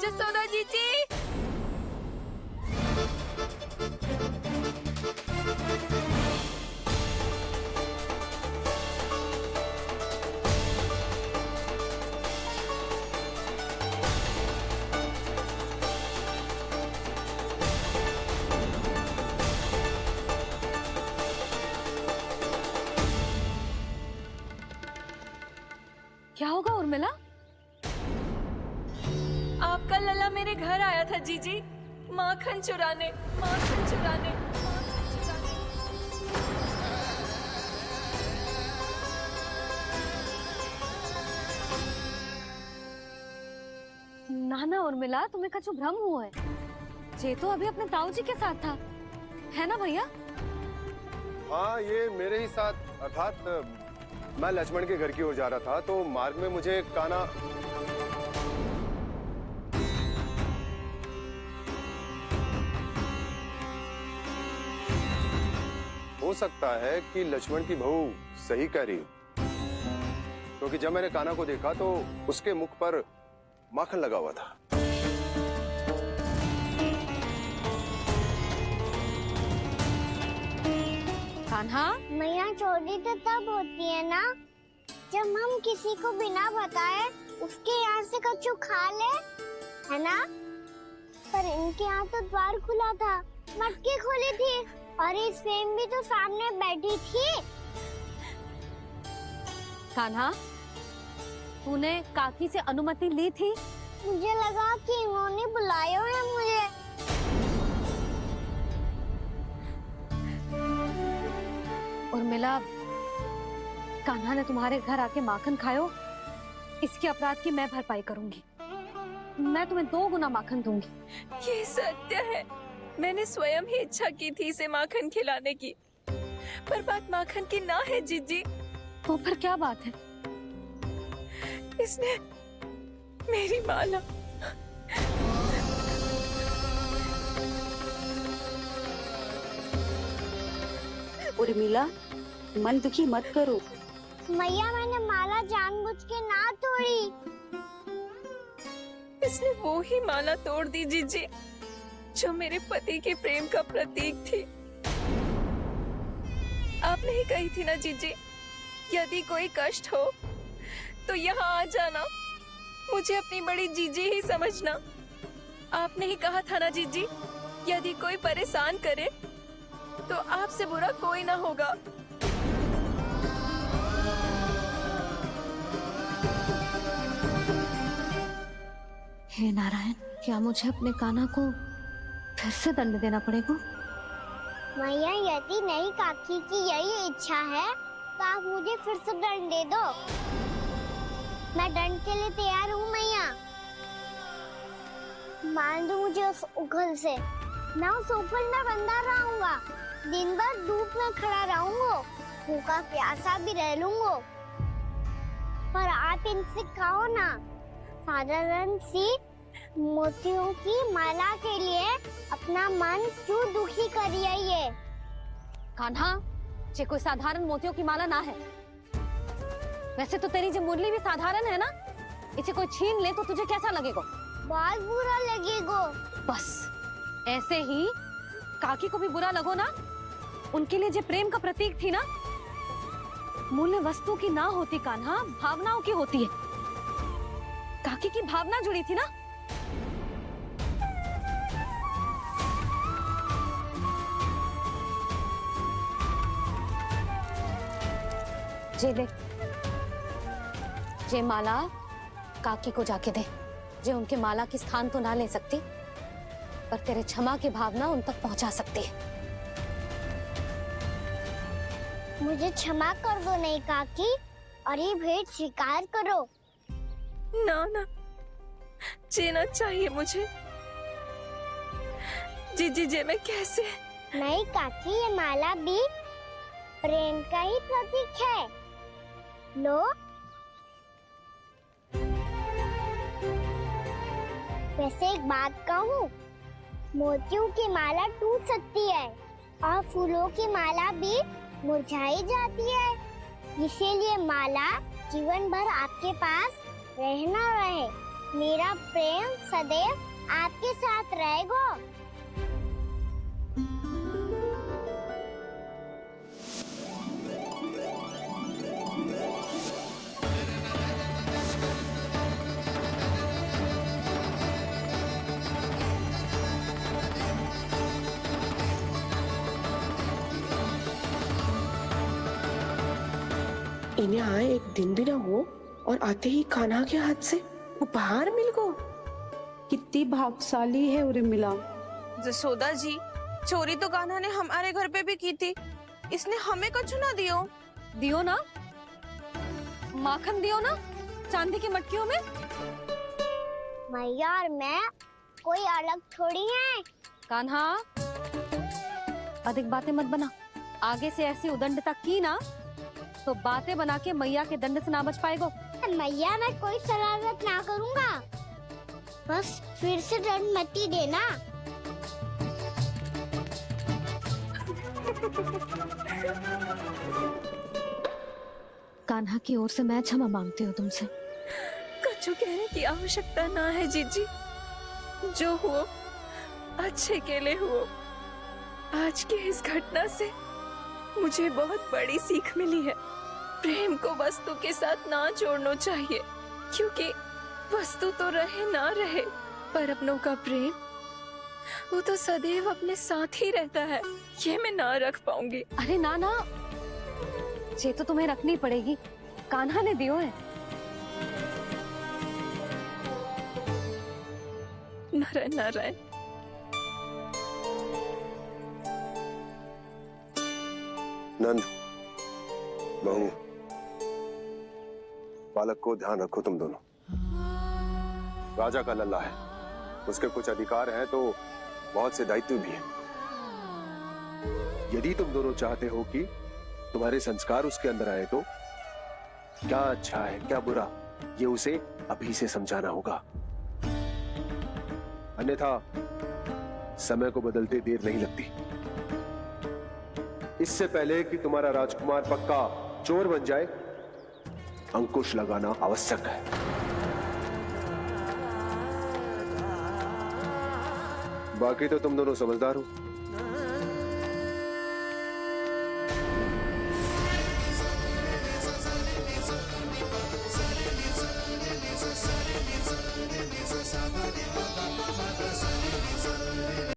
जसोदा जीजी। क्या होगा उर्मिला? आपका लल्ला मेरे घर आया था जीजी, माखन चुराने, माखन चुराने, माखन चुराने। ना ना उर्मिला, तुम्हें कछु भ्रम हुआ है। ये तो अभी अपने ताऊ जी के साथ था, है ना भैया? हाँ, ये मेरे ही साथ, अर्थात मैं लक्ष्मण के घर की ओर जा रहा था तो मार्ग में मुझे कान्हा। हो सकता है कि लक्ष्मण की बहू सही कह रही हो, क्योंकि जब मैंने कान्हा को देखा तो उसके मुख पर माखन लगा हुआ था। कान्हा, मैया चोरी तो तब होती है ना जब हम किसी को बिना बताए उसके यहाँ से कछु खा ले, है ना? पर इनके यहाँ तो द्वार खुला था, मटकी खुली थी और इस फेम भी तो सामने बैठी थी। कान्हा, तूने काकी से अनुमति ली थी? मुझे लगा कि इन्होंने बुलाया है मुझे। उर्मिला, कान्हा ने तुम्हारे घर आके माखन खायो, इसके अपराध की मैं भरपाई करूंगी। मैं तुम्हें 2 गुना माखन दूंगी। ये सत्य है, मैंने स्वयं ही इच्छा की थी इसे माखन खिलाने की, पर बात माखन की ना है जीजी। तो फिर क्या बात है? इसने मेरी माला। उर्मिला, मन दुखी मत करो। मैया, मैंने माला जानबूझ के ना तोड़ी। इसने वो ही माला तोड़ दी जीजी जो मेरे पति के प्रेम का प्रतीक थी। आपने ही कही थी ना जीजी, यदि कोई कष्ट हो तो यहाँ आ जाना, मुझे अपनी बड़ी जीजी ही समझना। आपने ही कहा था ना जीजी, यदि कोई परेशान करे तो आपसे बुरा कोई ना होगा। हे नारायण, क्या मुझे अपने कान्हा को फिर से दंड देना पड़ेगा? मैया, यदि नहीं काकी की यही इच्छा है तो आप मुझे फिर से दंड दे दो। मैं दंड के लिए तैयार हूँ मैया। मान दो मुझे उस उखल से, मैं उस ऊपर में बंधा रहूंगा, दिन भर धूप में खड़ा रहूंगा, भूखा प्यासा भी रह लूंगा। पर आप इनसे कहो ना, साधारण सी मोतियों की माला के लिए अपना मन क्यों दुखी करिए ये? कान्हा, ये कोई साधारण मोतियों की माला ना है। वैसे तो तेरी जो मुरली भी साधारण है ना, इसे कोई छीन ले तो तुझे कैसा लगेगा? बहुत बुरा लगेगा। बस ऐसे ही काकी को भी बुरा लगो ना। उनके लिए जो प्रेम का प्रतीक थी ना, मूल्य वस्तु की ना होती कान्हा, भावनाओं की होती है। काकी की भावना जुड़ी थी ना। जे देख, जे माला काकी को जाके दे। जे उनके माला की स्थान तो ना ले सकती, पर तेरे क्षमा की भावना उन तक पहुंचा सकती है। मुझे क्षमा कर दो नहीं काकी, और ये भेंट स्वीकार करो। ना ना, जीना चाहिए मुझे जीजी। जे मैं कैसे? नहीं काकी, ये माला भी प्रेम का ही प्रतीक है। लो, वैसे एक बात कहूँ, मोतियों की माला टूट सकती है और फूलों की माला भी मुरझाई जाती है। इसीलिए माला जीवन भर आपके पास रहना रहे, मेरा प्रेम सदैव आपके साथ रहेगा। इन्हें आए एक दिन भी ना हो और आते ही कान्हा के हाथ से उपहार मिल गो। कितनी भाग्यशाली है उर्मिला। जसोदा जी, चोरी तो कान्हा ने हमारे घर पे भी की थी, इसने हमें कछु ना दियो। दियो ना, माखन दियो ना चांदी की मटकियों में। मैया और मैं कोई अलग थोड़ी हैं। कान्हा, अधिक बातें मत बना। आगे से ऐसी उदंडता की ना तो बातें बना के मैया के दंड से ना बच पाएगो। मैया, मैं कोई शरारत ना करूंगा, बस फिर से दंड मत ही देना। कान्हा की ओर से मैं क्षमा मांगती हूँ तुमसे। कछु कहने की आवश्यकता ना है जीजी, जो हुआ अच्छे के लिए हुआ। आज की इस घटना से मुझे बहुत बड़ी सीख मिली है। प्रेम को वस्तु के साथ ना जोड़ना चाहिए, क्योंकि वस्तु तो रहे ना रहे, पर अपनों का प्रेम वो तो सदैव अपने साथ ही रहता है। ये मैं ना रख पाऊंगी। अरे ना ना, ये तो तुम्हें रखनी पड़ेगी। कान्हा ने दियो है। नारायण नारायण। नंद, बहू, बालक को ध्यान रखो तुम दोनों। राजा का लल्ला है, उसके कुछ अधिकार हैं तो बहुत से दायित्व भी हैं। यदि तुम दोनों चाहते हो कि तुम्हारे संस्कार उसके अंदर आए तो क्या अच्छा है क्या बुरा, ये उसे अभी से समझाना होगा। अन्यथा समय को बदलते देर नहीं लगती। इससे पहले कि तुम्हारा राजकुमार पक्का चोर बन जाए, अंकुश लगाना आवश्यक है। बाकी तो तुम दोनों समझदार हो।